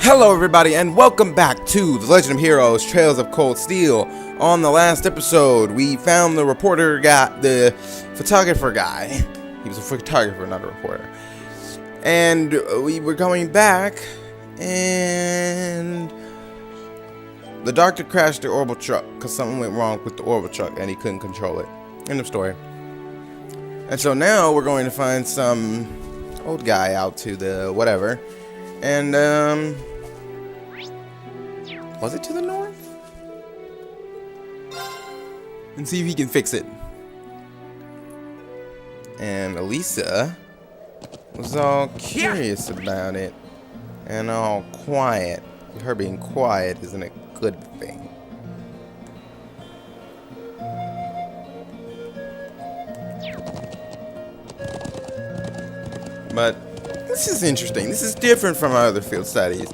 Hello everybody and welcome back to The Legend of Heroes Trails of Cold Steel. On the last episode, we found the reporter guy, the photographer guy. He was a photographer, not a reporter. And we were going back, and the doctor crashed the orbital truck because something went wrong with the orbital truck and he couldn't control it. End of story. And so now we're going to find some old guy out to the whatever. And, was it to the north? And see if he can fix it. And Alisa was all curious about it. And all quiet. Her being quiet isn't a good thing. But this is interesting. This is different from our other field studies.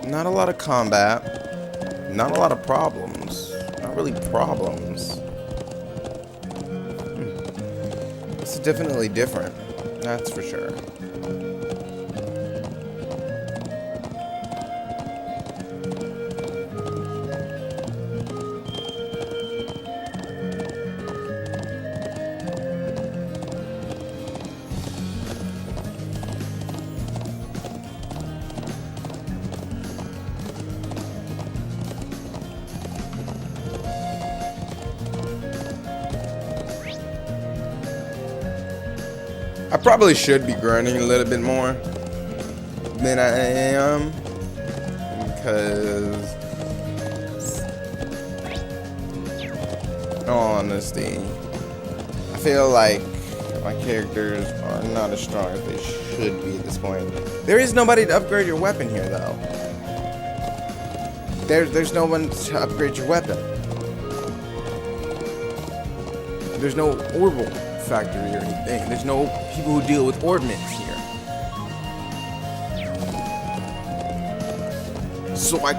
Not a lot of combat. Not a lot of problems. Not really problems. This is definitely different. That's for sure. I probably should be grinding a little bit more than I am, because, in all honesty, I feel like my characters are not as strong as they should be at this point. There is nobody to upgrade your weapon here, though. There's no one to upgrade your weapon. There's no orbital factory or anything. There's no people who deal with ordnance here. So I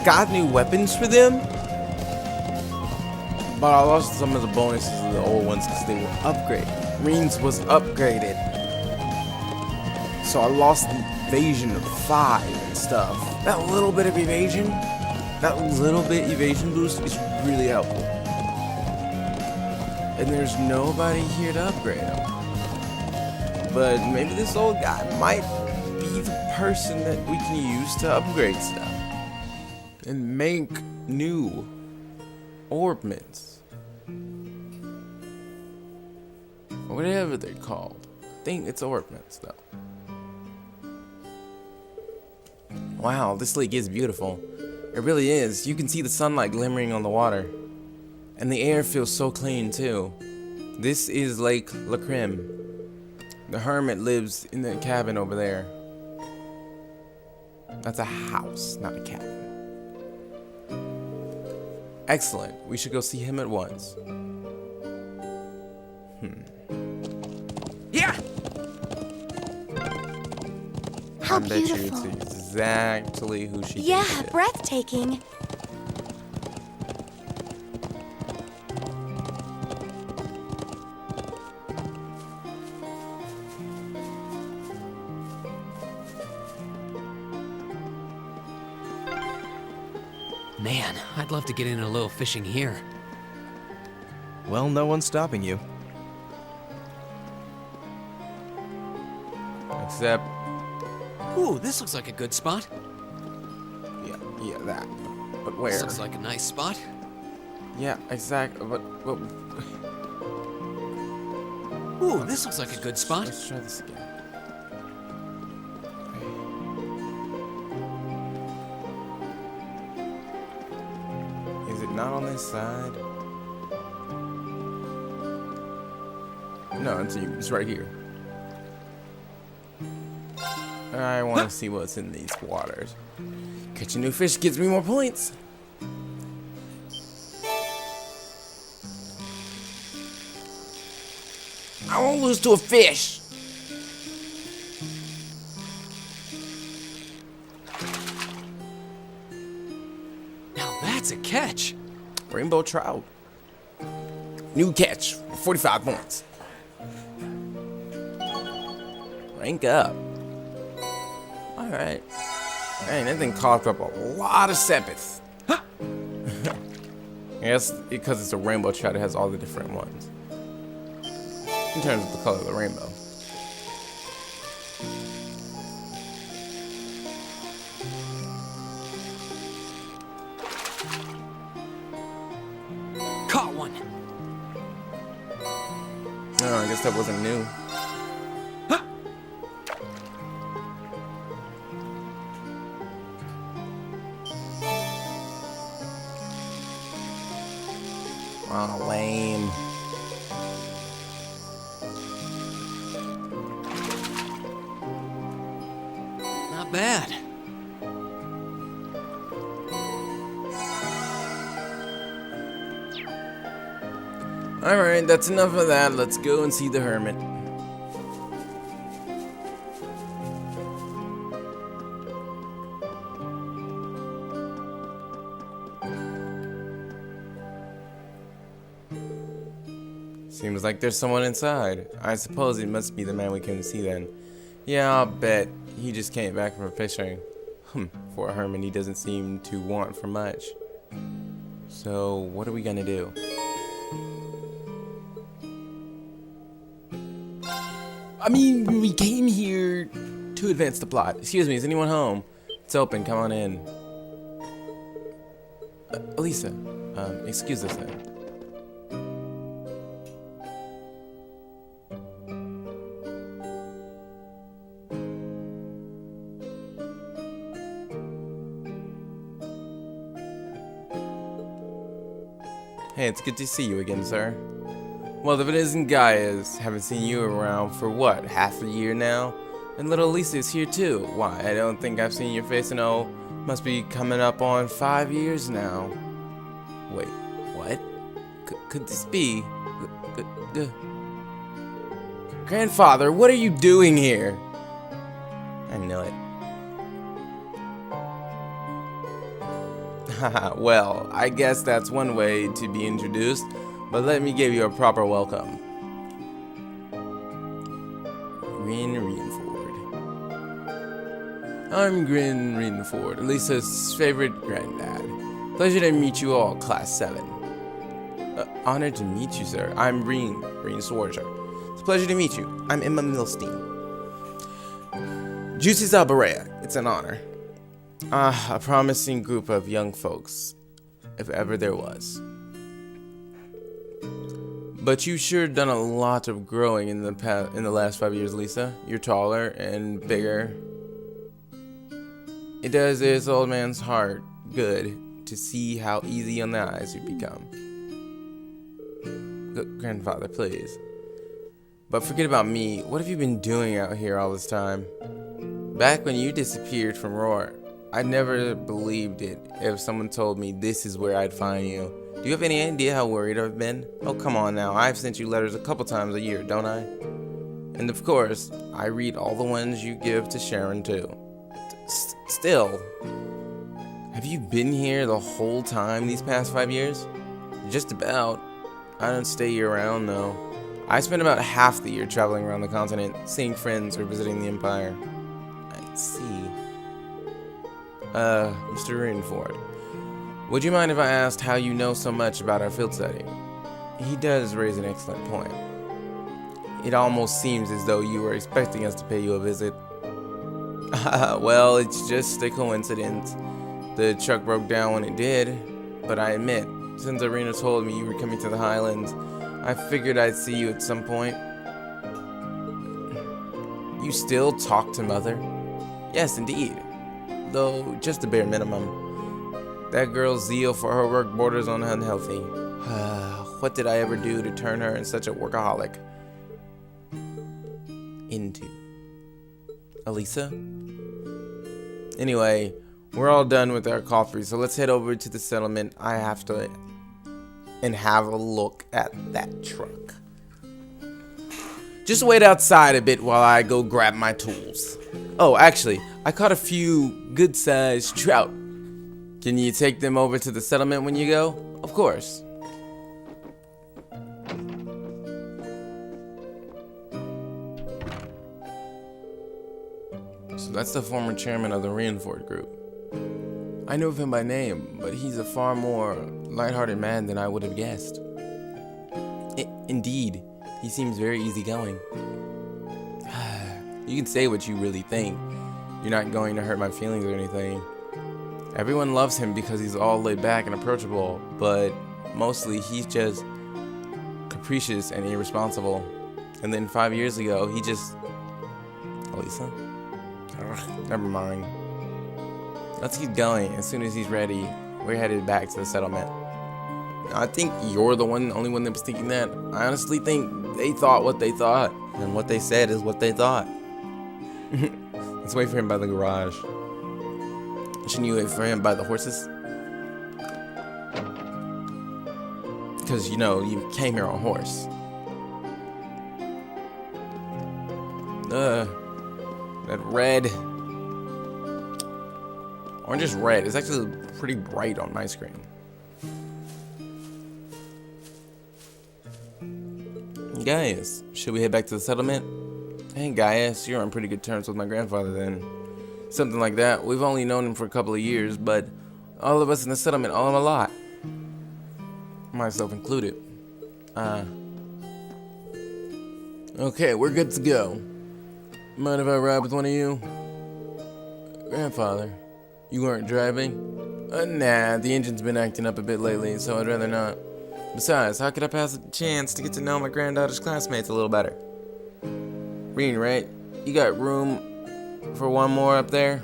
got new weapons for them, but I lost some of the bonuses of the old ones because they were upgraded. Marines was upgraded, so I lost the evasion of 5 and stuff. That little bit of evasion, boost is really helpful. And there's nobody here to upgrade him. But maybe this old guy might be the person that we can use to upgrade stuff. And make new orbments. Or whatever they're called. I think it's orbments though. Wow, this lake is beautiful. It really is. You can see the sunlight glimmering on the water. And the air feels so clean too. This is Lake Lacrim. The hermit lives in the cabin over there. That's a house, not a cabin. Excellent. We should go see him at once. Yeah. How I bet you beautiful. it's exactly who she Yeah, thinks it is. breathtaking. Man, I'd love to get in a little fishing here. Well, no one's stopping you. Except, Ooh, this looks like a good spot. yeah, that. But where? This looks like a nice spot. Yeah, exactly. But Ooh, this looks like a good spot. let's try this again. Is it not on this side? No, it's right here. I want to see what's in these waters. Catching new fish gives me more points. I won't lose to a fish. Now that's a catch. Rainbow trout. New catch, 45 points. Rank up. Alright. Dang, that thing coughed up a lot of sepith. I guess because it's a rainbow trout, it has all the different ones. In terms of the color of the rainbow. Caught one. Oh, I guess that wasn't new. Oh, lame. Not bad. Alright, that's enough of that. Let's go and see the hermit. Seems like there's someone inside. I suppose it must be the man we couldn't see then. Yeah, I'll bet. He just came back from fishing. For a hermit, he doesn't seem to want for much. So, what are we gonna do? I mean, we came here to advance the plot. Excuse me, is anyone home? It's open, come on in. Alisa, excuse us then. Hey, it's good to see you again, sir. Well, if it isn't Gaia's, haven't seen you around for what, half a year now? And little Lisa is here too. Why, I don't think I've seen your face in, must be coming up on 5 years now. Wait, what? Could this be? Grandfather, what are you doing here? I know it. Well, I guess that's one way to be introduced, but let me give you a proper welcome. Grin Reenford. I'm Grin Reenford, Lisa's favorite granddad. Pleasure to meet you all, Class 7. Honored to meet you, sir. I'm Reen Swarzer. It's a pleasure to meet you. I'm Emma Milstein. Juicy Zabarea. It's an honor. A promising group of young folks, if ever there was. But you've sure done a lot of growing in the last 5 years, Lisa. You're taller and bigger. It does this old man's heart good to see how easy on the eyes you've become. Grandfather, please. But forget about me. What have you been doing out here all this time? Back when you disappeared from Roar, I never believed it if someone told me this is where I'd find you. Do you have any idea how worried I've been? Oh, come on now. I've sent you letters a couple times a year, don't I? And of course, I read all the ones you give to Sharon, too. Still, have you been here the whole time these past 5 years? Just about. I don't stay year-round, though. I spend about half the year traveling around the continent, seeing friends or visiting the Empire. I see. Mr. Reenford, would you mind if I asked how you know so much about our field study? He does raise an excellent point. It almost seems as though you were expecting us to pay you a visit. Well, it's just a coincidence. The truck broke down when it did, but I admit, since Arena told me you were coming to the Highlands, I figured I'd see you at some point. You still talk to Mother? Yes, indeed. Though just a bare minimum. That girl's zeal for her work borders on unhealthy. What did I ever do to turn her in such a workaholic? Into Alisa? Anyway, we're all done with our coffee, so let's head over to the settlement. I have to and have a look at that truck. Just wait outside a bit while I go grab my tools. Oh, actually, I caught a few good-sized trout. Can you take them over to the settlement when you go? Of course. So that's the former chairman of the Reinford Group. I know of him by name, but he's a far more lighthearted man than I would have guessed. Indeed, he seems very easygoing. You can say what you really think. You're not going to hurt my feelings or anything. Everyone loves him because he's all laid back and approachable, but mostly he's just capricious and irresponsible. And then 5 years ago, he just... Alisa? Ugh, never mind. Let's keep going. As soon as he's ready, we're headed back to the settlement. I think you're the only one that was thinking that. I honestly think they thought what they thought, and what they said is what they thought. Let's wait for him by the garage. Shouldn't you wait for him by the horses? Because, you know, you came here on a horse. That red... Orange is red. It's actually pretty bright on my screen. Guys, should we head back to the settlement? Hey, Gaius, you're on pretty good terms with my grandfather then. Something like that. We've only known him for a couple of years, but all of us in the settlement owe him a lot. Myself included. Okay, we're good to go. Mind if I ride with one of you? Grandfather, you weren't driving? Nah, the engine's been acting up a bit lately, so I'd rather not. Besides, how could I pass a chance to get to know my granddaughter's classmates a little better? Reen, right? You got room for one more up there?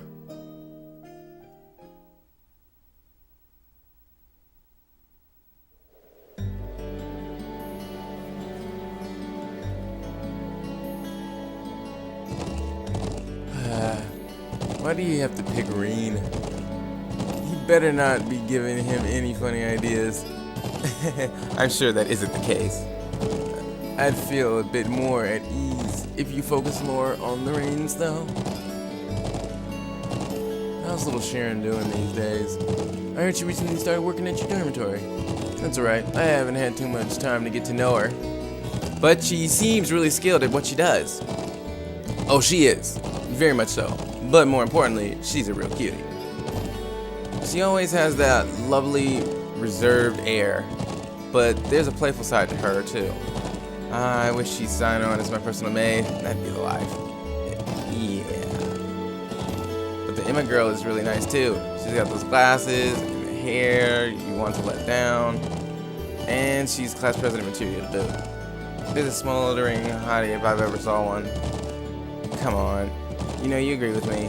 Why do you have to pick Reen? You better not be giving him any funny ideas. I'm sure that isn't the case. I'd feel a bit more at ease if you focus more on the reins, though. How's little Sharon doing these days? I heard she recently started working at your dormitory. That's alright, I haven't had too much time to get to know her. But she seems really skilled at what she does. Oh, she is. Very much so. But more importantly, she's a real cutie. She always has that lovely, reserved air. But there's a playful side to her, too. I wish she'd sign on as my personal maid. That'd be the life. Yeah. But the Emma girl is really nice, too. She's got those glasses and the hair you want to let down. And she's class president material, to boot. There's a smoldering hottie if I've ever saw one. Come on. You know, you agree with me.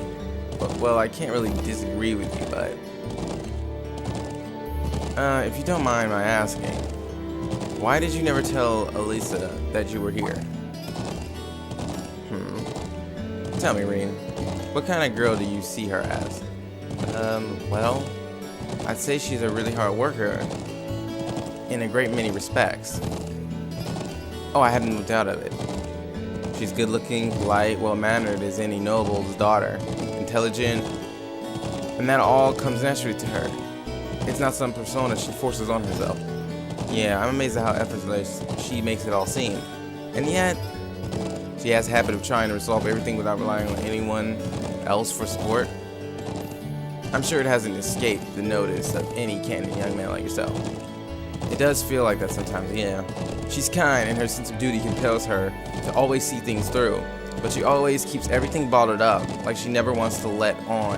But, well, I can't really disagree with you, but... if you don't mind my asking, why did you never tell Alisa that you were here? Tell me, Reen, what kind of girl do you see her as? Well, I'd say she's a really hard worker in a great many respects. Oh, I have no doubt of it. She's good-looking, polite, well-mannered as any noble's daughter, intelligent, and that all comes naturally to her. It's not some persona she forces on herself. Yeah, I'm amazed at how effortless she makes it all seem. And yet, she has a habit of trying to resolve everything without relying on anyone else for support. I'm sure it hasn't escaped the notice of any candid young man like yourself. It does feel like that sometimes, yeah. She's kind, and her sense of duty compels her to always see things through. But she always keeps everything bottled up, like she never wants to let on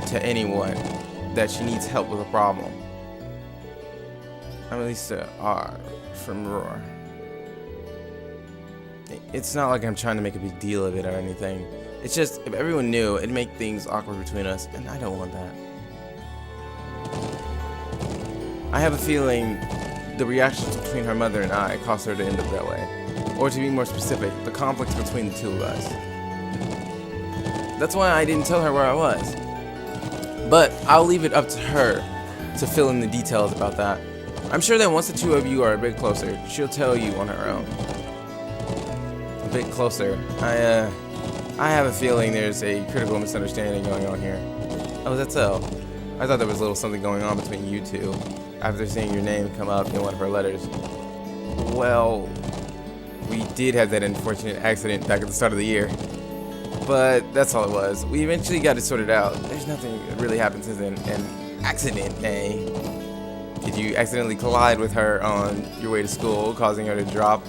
to anyone that she needs help with a problem. I'm Alisa R. from Roar. It's not like I'm trying to make a big deal of it or anything. It's just, if everyone knew, it'd make things awkward between us, and I don't want that. I have a feeling the reactions between her mother and I caused her to end up that way. Or to be more specific, the conflicts between the two of us. That's why I didn't tell her where I was. But I'll leave it up to her to fill in the details about that. I'm sure that once the two of you are a bit closer, she'll tell you on her own. A bit closer. I have a feeling there's a critical misunderstanding going on here. Oh, is that so? I thought there was a little something going on between you two after seeing your name come up in one of her letters. Well, we did have that unfortunate accident back at the start of the year. But that's all it was. We eventually got it sorted out. There's nothing that really happened since then. An accident, eh? Did you accidentally collide with her on your way to school, causing her to drop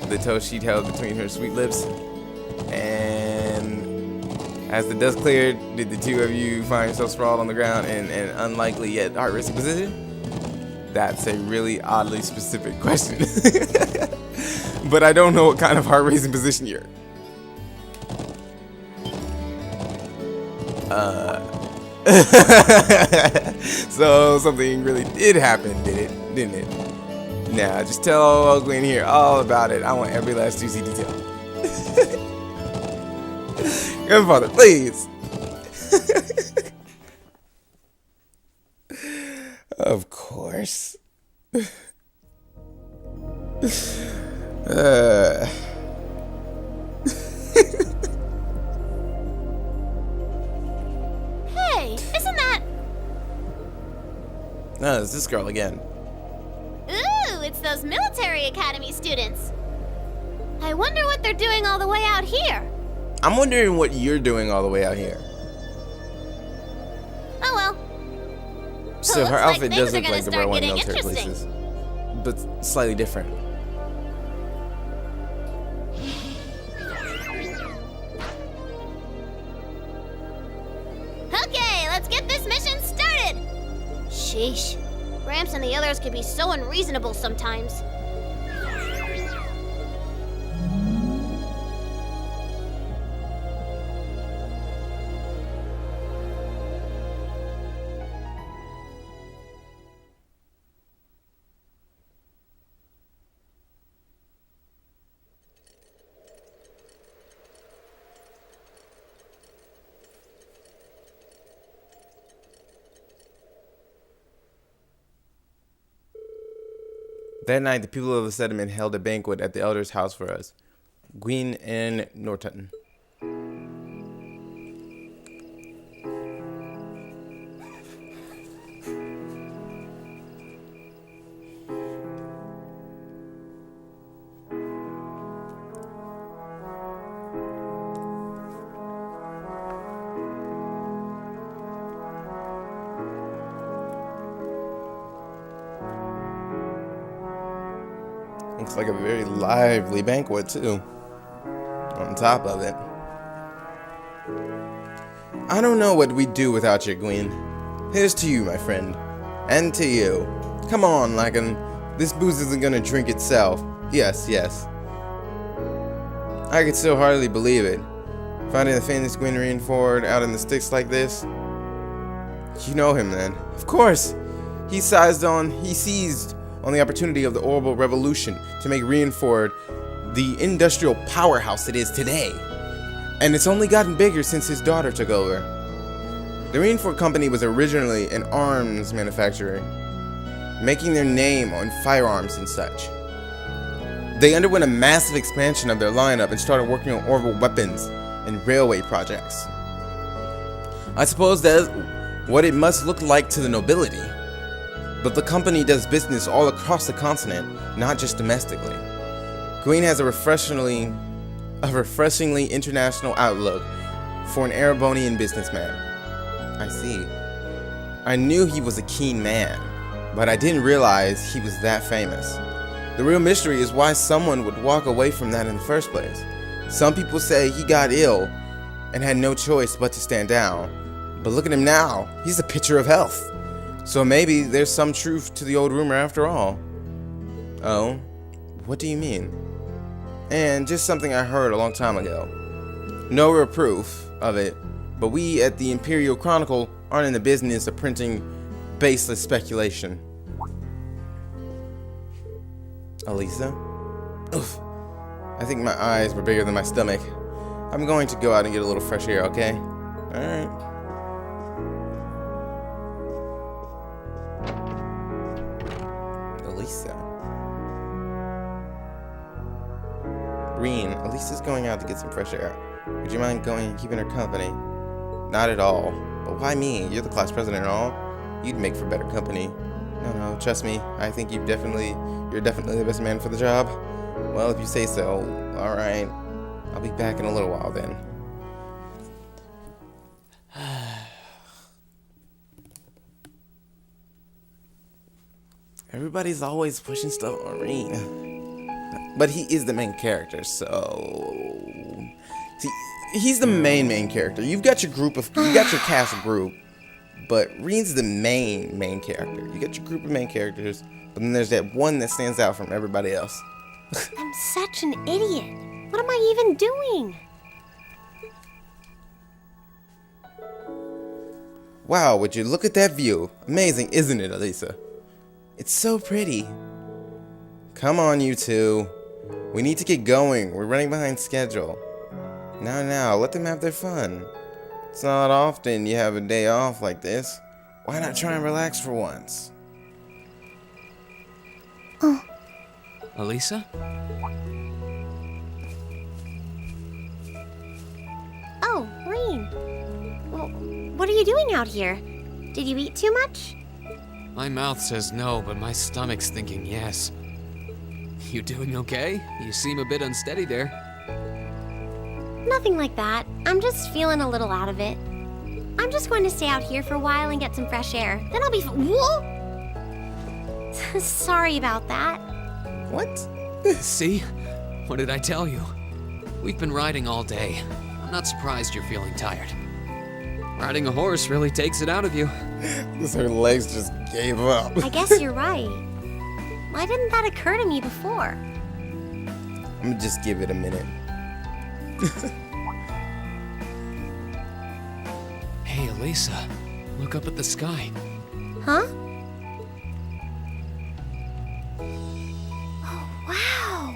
the toast she'd held between her sweet lips? And as the dust cleared, did the two of you find yourself sprawled on the ground in an unlikely yet heart-racing position? That's a really oddly specific question. But I don't know what kind of heart-racing position you're. So something really did happen, didn't it? Nah, just tell Gwen here all about it. I want every last juicy detail. Grandfather, please. Of course. Hey, isn't that... No, it's this girl again. Ooh, it's those military academy students. I wonder what they're doing all the way out here. I'm wondering what you're doing all the way out here. Oh well. So looks her like outfit things does are look gonna like the start Rowan getting military interesting. places, but slightly different. Okay, let's get this mission started. Sheesh. Gramps and the others can be so unreasonable sometimes. That night, the people of the settlement held a banquet at the elder's house for us, Gwyn and Norton. Looks like a very lively banquet, too. On top of it. I don't know what we'd do without you, Gwyn. Here's to you, my friend. And to you. Come on, Lacken. This booze isn't gonna drink itself. Yes, yes. I could still hardly believe it. Finding the famous Gwyn Rainford out in the sticks like this. You know him, then. Of course. He seized on the opportunity of the Orbital Revolution to make Rainford the industrial powerhouse it is today. And it's only gotten bigger since his daughter took over. The Rainford Company was originally an arms manufacturer, making their name on firearms and such. They underwent a massive expansion of their lineup and started working on orbital weapons and railway projects. I suppose that's what it must look like to the nobility. But the company does business all across the continent, not just domestically. Gwyn has a refreshingly international outlook for an Erebonian businessman. I see. I knew he was a keen man, but I didn't realize he was that famous. The real mystery is why someone would walk away from that in the first place. Some people say he got ill and had no choice but to stand down. But look at him now. He's a picture of health. So maybe there's some truth to the old rumor after all. Oh? What do you mean? And just something I heard a long time ago. No real proof of it, but we at the Imperial Chronicle aren't in the business of printing baseless speculation. Alisa? Oof. I think my eyes were bigger than my stomach. I'm going to go out and get a little fresh air, okay? Alright. Alisa. Green, Alisa's going out to get some fresh air. Would you mind going and keeping her company? Not at all. But why me? You're the class president and all. You'd make for better company. No, trust me. I think you're definitely the best man for the job. Well, if you say so. Alright. I'll be back in a little while then. Everybody's always pushing stuff on Rean. But he is the main character, so... See, he's the main character. You got your cast group, but Rean's the main character. You got your group of main characters, but then there's that one that stands out from everybody else. I'm such an idiot. What am I even doing? Wow, would you look at that view? Amazing, isn't it, Alisa? It's so pretty. Come on, you two. We need to get going. We're running behind schedule. Now, let them have their fun. It's not often you have a day off like this. Why not try and relax for once? Alisa? Oh, Rean. Well, what are you doing out here? Did you eat too much? My mouth says no, but my stomach's thinking yes. You doing okay? You seem a bit unsteady there. Nothing like that. I'm just feeling a little out of it. I'm just going to stay out here for a while and get some fresh air. Then I'll be Whoa! Sorry about that. What? See? What did I tell you? We've been riding all day. I'm not surprised you're feeling tired. Riding a horse really takes it out of you. Because her legs just gave up. I guess you're right. Why didn't that occur to me before? I'm gonna just give it a minute. Hey, Alisa. Look up at the sky. Huh? Oh, wow.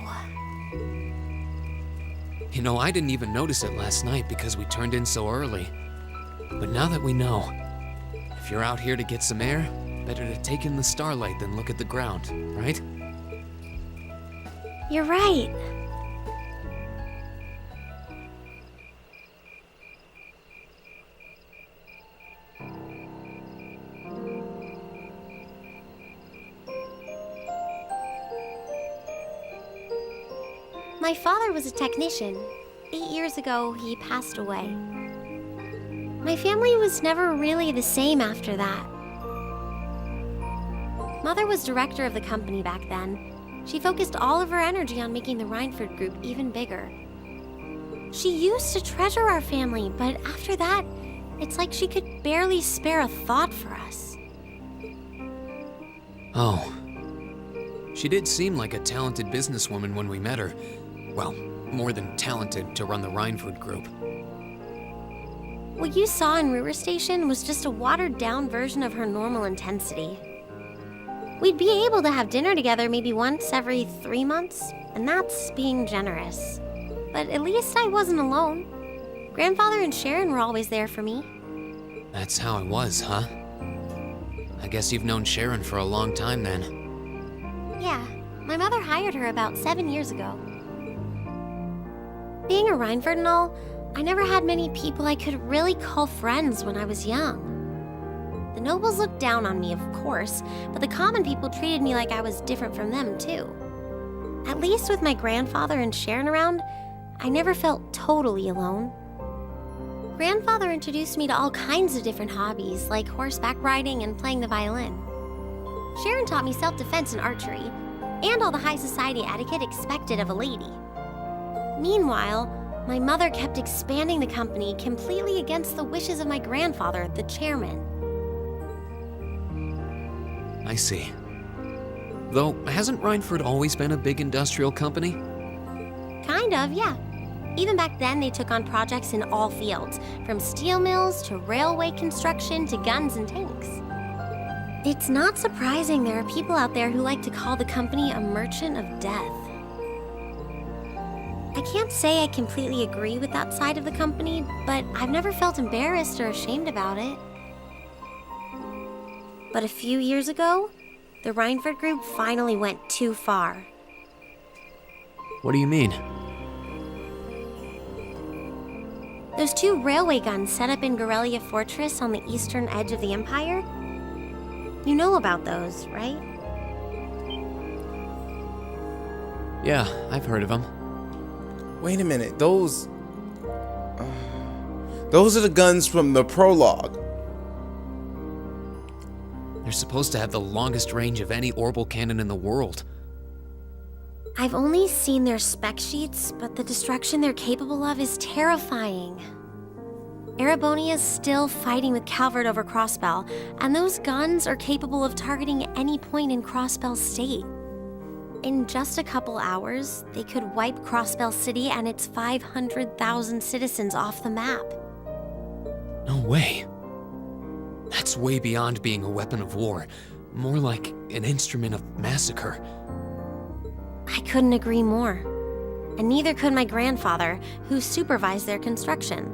You know, I didn't even notice it last night because we turned in so early. But now that we know, if you're out here to get some air, better to take in the starlight than look at the ground, right? You're right. My father was a technician. 8 years ago, he passed away. My family was never really the same after that. Mother was director of the company back then. She focused all of her energy on making the Rhineford group even bigger. She used to treasure our family, but after that, it's like she could barely spare a thought for us. Oh. She did seem like a talented businesswoman when we met her. Well, more than talented to run the Rhineford group. What you saw in River Station was just a watered-down version of her normal intensity. We'd be able to have dinner together maybe once every 3 months, and that's being generous. But at least I wasn't alone. Grandfather and Sharon were always there for me. That's how it was, huh? I guess you've known Sharon for a long time then. Yeah, my mother hired her about 7 years ago. Being a Rhineford and all, I never had many people I could really call friends when I was young. The nobles looked down on me, of course, but the common people treated me like I was different from them, too. At least with my grandfather and Sharon around, I never felt totally alone. Grandfather introduced me to all kinds of different hobbies, like horseback riding and playing the violin. Sharon taught me self-defense and archery, and all the high society etiquette expected of a lady. Meanwhile, my mother kept expanding the company completely against the wishes of my grandfather, the chairman. I see. Though, hasn't Rhineford always been a big industrial company? Kind of, yeah. Even back then, they took on projects in all fields, from steel mills to railway construction to guns and tanks. It's not surprising there are people out there who like to call the company a merchant of death. I can't say I completely agree with that side of the company, but I've never felt embarrassed or ashamed about it. But a few years ago, the Rhineford group finally went too far. What do you mean? Those 2 railway guns set up in Gorelia Fortress on the eastern edge of the Empire? You know about those, right? Yeah, I've heard of them. Wait a minute, those are the guns from the prologue. They're supposed to have the longest range of any orbital cannon in the world. I've only seen their spec sheets, but the destruction they're capable of is terrifying. Erebonia's still fighting with Calvert over Crossbell, and those guns are capable of targeting any point in Crossbell State. In just a couple hours, they could wipe Crossbell City and its 500,000 citizens off the map. No way. That's way beyond being a weapon of war. More like an instrument of massacre. I couldn't agree more. And neither could my grandfather, who supervised their construction.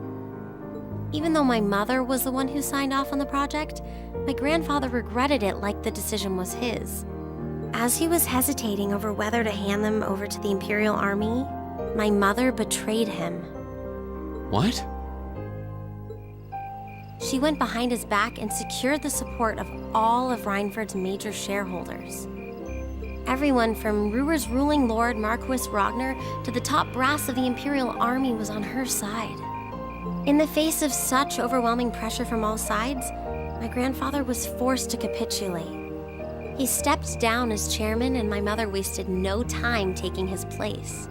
Even though my mother was the one who signed off on the project, my grandfather regretted it like the decision was his. As he was hesitating over whether to hand them over to the Imperial Army, my mother betrayed him. What? She went behind his back and secured the support of all of Reinford's major shareholders. Everyone from Ruhr's ruling lord Marquis Ragnar to the top brass of the Imperial Army was on her side. In the face of such overwhelming pressure from all sides, my grandfather was forced to capitulate. He stepped down as chairman, and my mother wasted no time taking his place.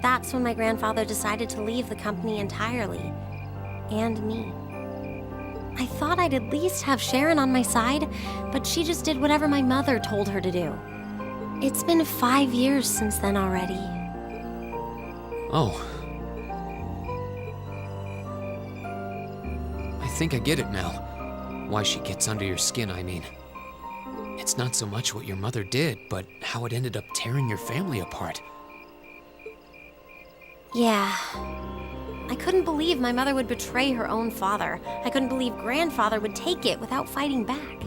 That's when my grandfather decided to leave the company entirely, and me. I thought I'd at least have Sharon on my side, but she just did whatever my mother told her to do. It's been 5 years since then already. Oh. I think I get it now. Why she gets under your skin, I mean. It's not so much what your mother did, but how it ended up tearing your family apart. Yeah. I couldn't believe my mother would betray her own father. I couldn't believe grandfather would take it without fighting back.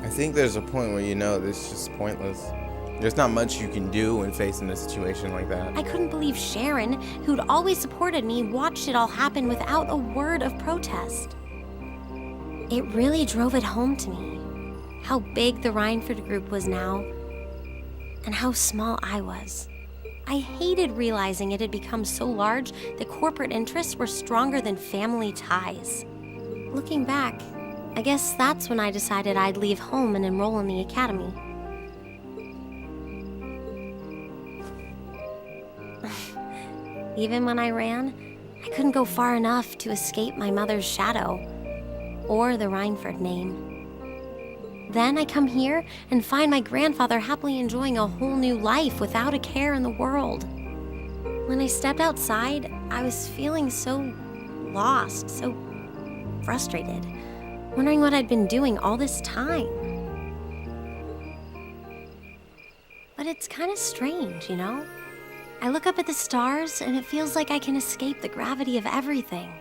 I think there's a point where you know this is just pointless. There's not much you can do when facing a situation like that. I couldn't believe Sharon, who'd always supported me, watched it all happen without a word of protest. It really drove it home to me, how big the Reinford group was now, and how small I was. I hated realizing it had become so large that corporate interests were stronger than family ties. Looking back, I guess that's when I decided I'd leave home and enroll in the academy. Even when I ran, I couldn't go far enough to escape my mother's shadow, or the Reinford name. Then I come here and find my grandfather happily enjoying a whole new life without a care in the world. When I stepped outside, I was feeling so lost, so frustrated, wondering what I'd been doing all this time. But it's kind of strange, you know? I look up at the stars and it feels like I can escape the gravity of everything.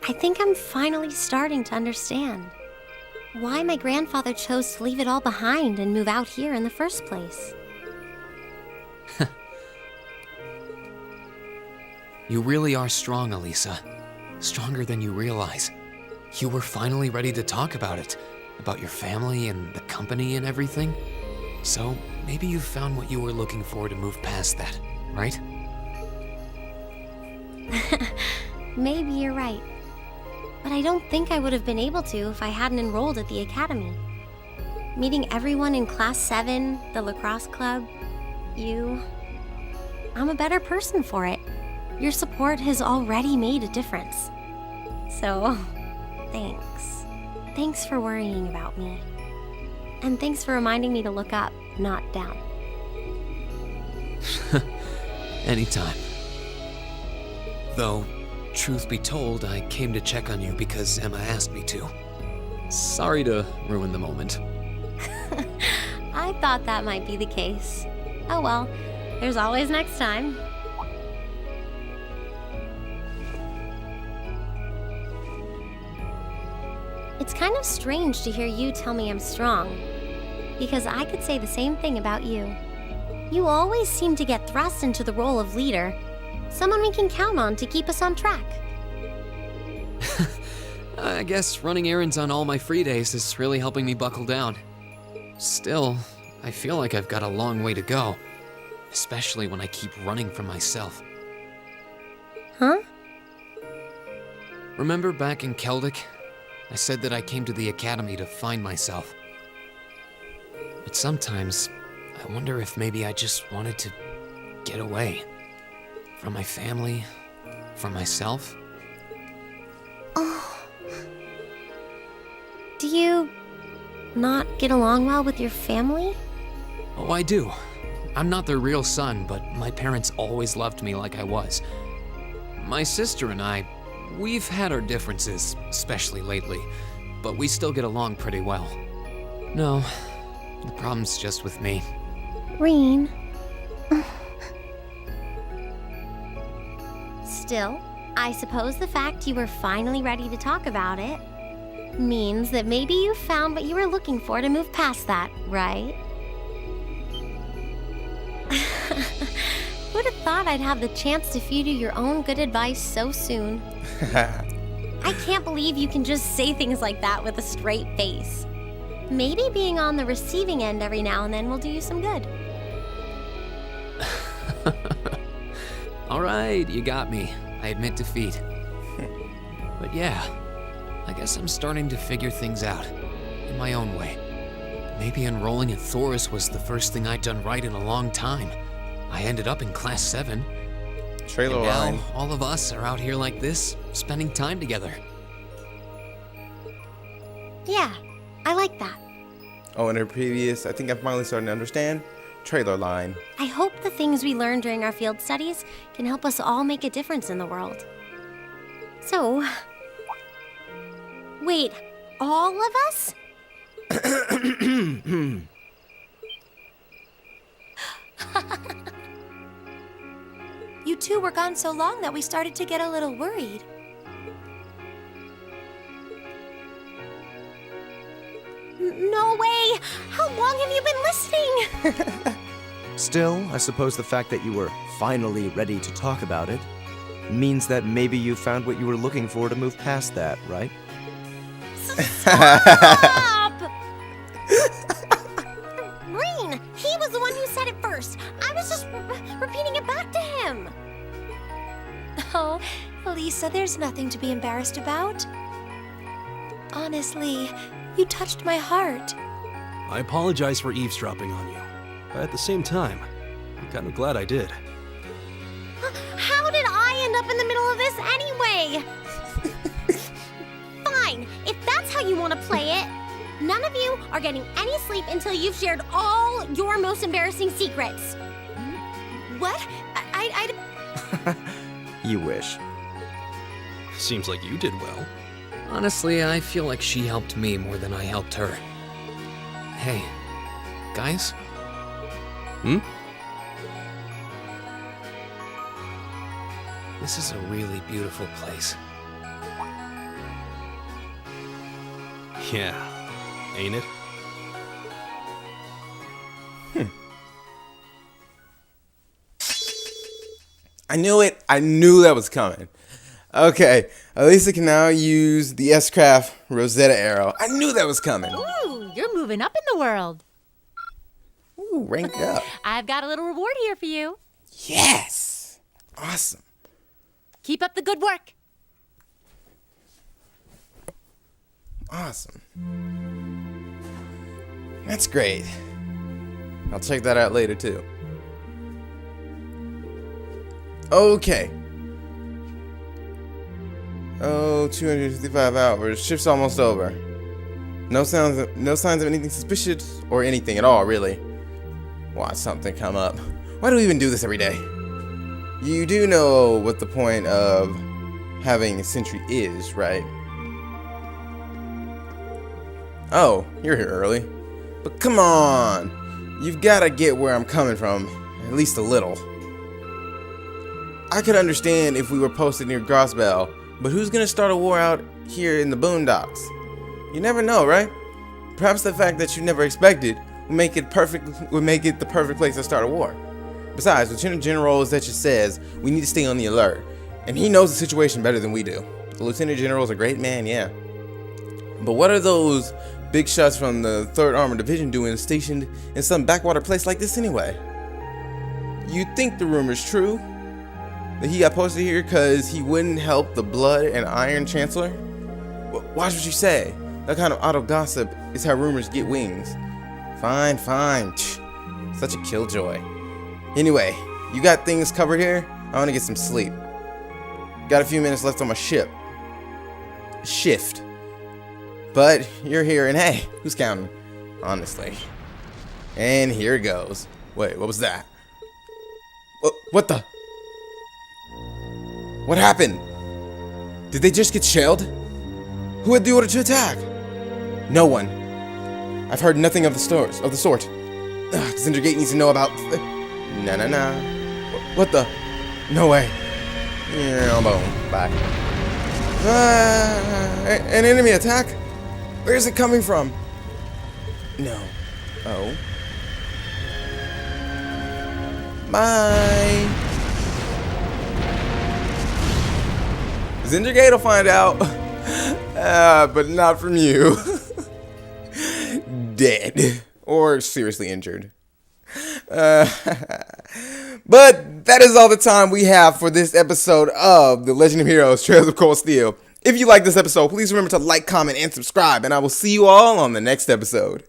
I think I'm finally starting to understand why my grandfather chose to leave it all behind and move out here in the first place. You really are strong, Alisa. Stronger than you realize. You were finally ready to talk about it, about your family and the company and everything. So maybe you found what you were looking for to move past that, right? Maybe you're right. But I don't think I would have been able to if I hadn't enrolled at the academy. Meeting everyone in Class 7, the lacrosse club, you... I'm a better person for it. Your support has already made a difference. So, thanks. Thanks for worrying about me. And thanks for reminding me to look up, not down. Anytime. Though, truth be told, I came to check on you because Emma asked me to. Sorry to ruin the moment. I thought that might be the case. Oh well, there's always next time. It's kind of strange to hear you tell me I'm strong, because I could say the same thing about you. You always seem to get thrust into the role of leader, someone we can count on to keep us on track. I guess running errands on all my free days is really helping me buckle down. Still, I feel like I've got a long way to go, especially when I keep running from myself. Huh? Remember back in Keldic? I said that I came to the academy to find myself. But sometimes, I wonder if maybe I just wanted to get away. From my family, from myself. Oh. Do you not get along well with your family? Oh, I do. I'm not their real son, but my parents always loved me like I was. My sister and I, we've had our differences, especially lately, but we still get along pretty well. No, the problem's just with me. Reen. Still, I suppose the fact you were finally ready to talk about it means that maybe you found what you were looking for to move past that, right? Who'd have thought I'd have the chance to feed you your own good advice so soon? I can't believe you can just say things like that with a straight face. Maybe being on the receiving end every now and then will do you some good. All right, you got me. I admit defeat. But yeah, I guess I'm starting to figure things out in my own way. Maybe enrolling at Thoris was the first thing I'd done right in a long time. I ended up in Class 7. Trailer And now, line. all of us are out here like this, spending time together. Yeah, I like that. Oh, and her previous, I think I'm finally starting to understand. Trailer line. I hope the things we learned during our field studies can help us all make a difference in the world. So, wait, all of us? You two were gone so long that we started to get a little worried. No way! How long have you been listening? Still, I suppose the fact that you were finally ready to talk about it means that maybe you found what you were looking for to move past that, right? Stop! Green, he was the one who said it first. I was just repeating it back to him. Oh, Alisa, there's nothing to be embarrassed about. Honestly, you touched my heart. I apologize for eavesdropping on you, but at the same time, I'm kind of glad I did. How did I end up in the middle of this anyway? Fine, if that's how you want to play it. None of you are getting any sleep until you've shared all your most embarrassing secrets. What? You wish. Seems like you did well. Honestly, I feel like she helped me more than I helped her. Hey, guys? This is a really beautiful place. Yeah, ain't it? I knew it. I knew that was coming. Okay, Alisa can now use the S-Craft Rosetta arrow. I knew that was coming. Ooh, you're moving up in the world. Ooh, rank up. I've got a little reward here for you. Yes. Awesome. Keep up the good work. Awesome. That's great. I'll check that out later too. Okay. Oh, 255 hours. Shift's almost over. No signs of anything suspicious or anything at all, really. Watch something come up. Why do we even do this every day? You do know what the point of having a sentry is, right? Oh, you're here early. But come on! You've gotta get where I'm coming from, at least a little. I could understand if we were posted near Grossbell, but who's gonna start a war out here in the boondocks? You never know, right? Perhaps the fact that you never expected would make it the perfect place to start a war. Besides, Lieutenant General Zetcha says we need to stay on the alert, and he knows the situation better than we do. The Lieutenant General is a great man, yeah. But what are those big shots from the 3rd Armored Division doing stationed in some backwater place like this anyway? You think the rumor's true? that he got posted here because he wouldn't help the Blood and Iron Chancellor? Watch what you say. That kind of auto gossip is how rumors get wings. Fine, fine. Such a killjoy. Anyway, you got things covered here? I want to get some sleep. Got a few minutes left on my shift. But you're here, and hey, who's counting? Honestly. And here it goes. Wait, what was that? What the? What happened? Did they just get shelled? Who had the order to attack? No one. I've heard nothing of the sort. Zindergate needs to know about. Nah. What the? No way. Yeah, boom. Bye. An enemy attack? Where is it coming from? No. Oh. Bye. Zindergate will find out. But not from you. Dead. Or seriously injured. But that is all the time we have for this episode of The Legend of Heroes Trails of Cold Steel. If you like this episode, please remember to like, comment, and subscribe, and I will see you all on the next episode.